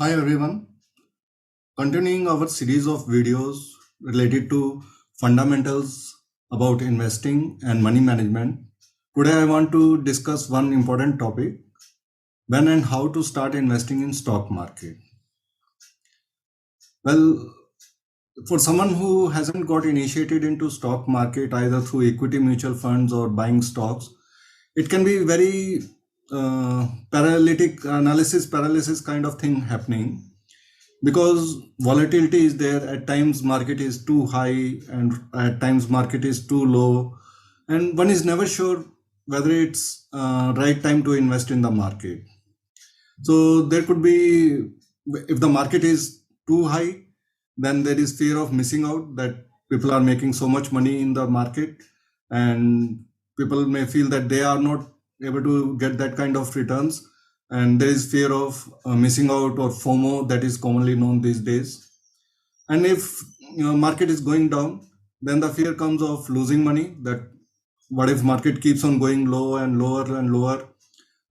Hi everyone, continuing our series of videos related to fundamentals about investing and money management. Today I want to discuss one important topic, when and how to start investing in stock market. Well, for someone who hasn't got initiated into stock market either through equity mutual funds or buying stocks, it can be very paralytic analysis paralysis kind of thing happening, because volatility is there. At times market is too high and at times market is too low, and one is never sure whether it's right time to invest in the market. So there could be, if the market is too high, then there is fear of missing out, that people are making so much money in the market and people may feel that they are not able to get that kind of returns, and there is fear of missing out, or FOMO, that is commonly known these days. And if market is going down, then the fear comes of losing money, that what if market keeps on going low and lower and lower.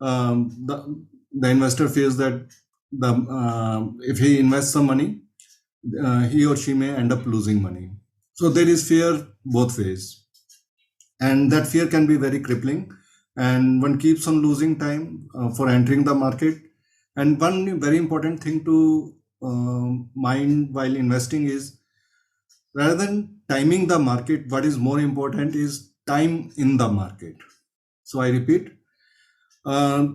The investor fears that if he invests some money, he or she may end up losing money. So there is fear both ways, and that fear can be very crippling, and one keeps on losing time for entering the market. And one very important thing to mind while investing is, rather than timing the market, what is more important is time in the market. So I repeat, uh,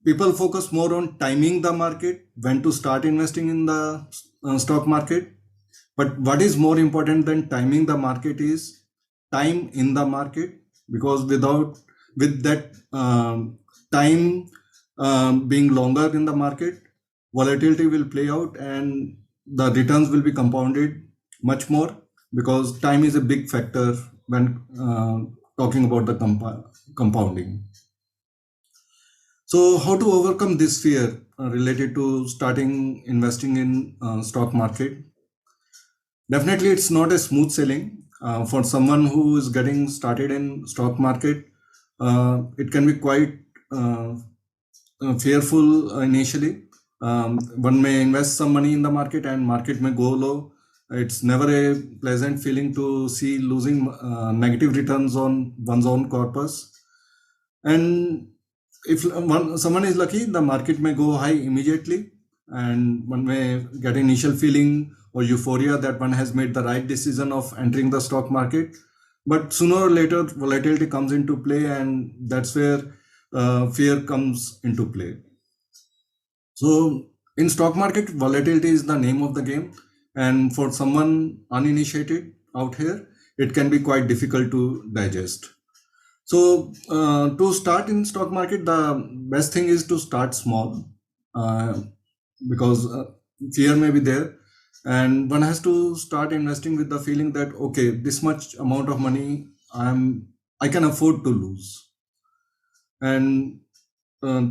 people focus more on timing the market, when to start investing in the stock market. But what is more important than timing the market is time in the market, because with that time being longer in the market, volatility will play out and the returns will be compounded much more, because time is a big factor when talking about the compounding. So how to overcome this fear related to starting investing in stock market? Definitely, it's not a smooth sailing. For someone who is getting started in stock market, it can be quite fearful initially. One may invest some money in the market and market may go low. It's never a pleasant feeling to see losing negative returns on one's own corpus. And if someone is lucky, the market may go high immediately, and one may get initial feeling or euphoria that one has made the right decision of entering the stock market. But sooner or later, volatility comes into play, and that's where fear comes into play. So in stock market, volatility is the name of the game, and for someone uninitiated out here, it can be quite difficult to digest. So to start in stock market, the best thing is to start small, uh, because fear may be there, and one has to start investing with the feeling that, okay, this much amount of money I can afford to lose, and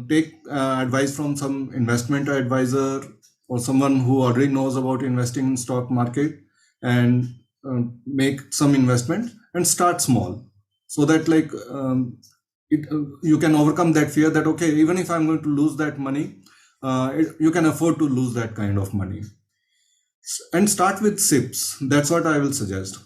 take advice from some investment advisor or someone who already knows about investing in stock market, and make some investment and start small, so that you can overcome that fear that, okay, even if I'm going to lose that money, you can afford to lose that kind of money. And start with SIPs. That's what I will suggest.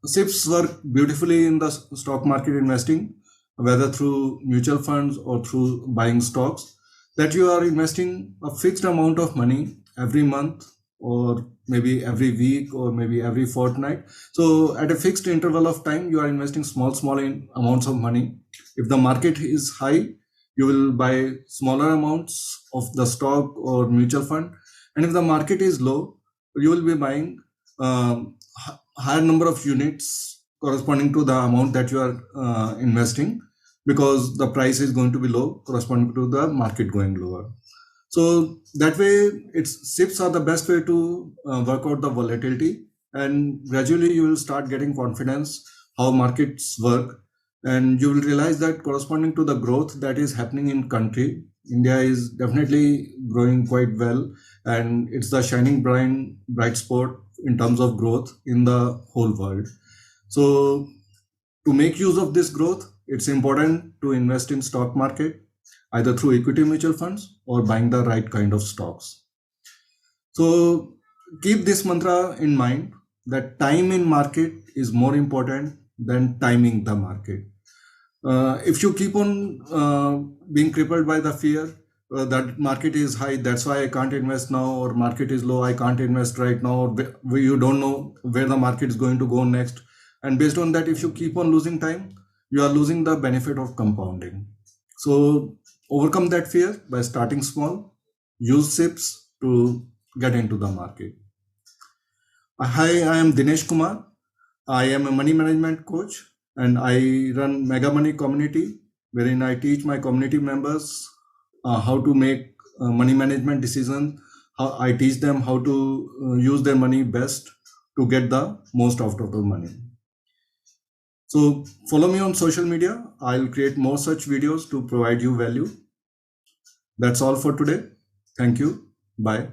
SIPs work beautifully in the stock market investing, whether through mutual funds or through buying stocks, that you are investing a fixed amount of money every month, or maybe every week, or maybe every fortnight. So at a fixed interval of time, you are investing small amounts of money. If the market is high, you will buy smaller amounts of the stock or mutual fund. And if the market is low, you will be buying higher number of units corresponding to the amount that you are investing, because the price is going to be low corresponding to the market going lower. So that way, it's SIPs are the best way to work out the volatility, and gradually you will start getting confidence how markets work, and you will realize that corresponding to the growth that is happening in country, India is definitely growing quite well, and it's the shining bright spot in terms of growth in the whole world. So to make use of this growth, it's important to invest in stock market, either through equity mutual funds or buying the right kind of stocks. So keep this mantra in mind, that time in market is more important than timing the market. If you keep on being crippled by the fear that market is high, that's why I can't invest now, or market is low, I can't invest right now, or you don't know where the market is going to go next. And based on that, if you keep on losing time, you are losing the benefit of compounding. So overcome that fear by starting small, use SIPs to get into the market. Hi, I am Dinesh Kumar. I am a money management coach and I run MegaMoney community, wherein I teach my community members how to make money management decisions. How I teach them how to use their money best to get the most out of the money. So follow me on social media. I'll create more such videos to provide you value. That's all for today. Thank you. Bye.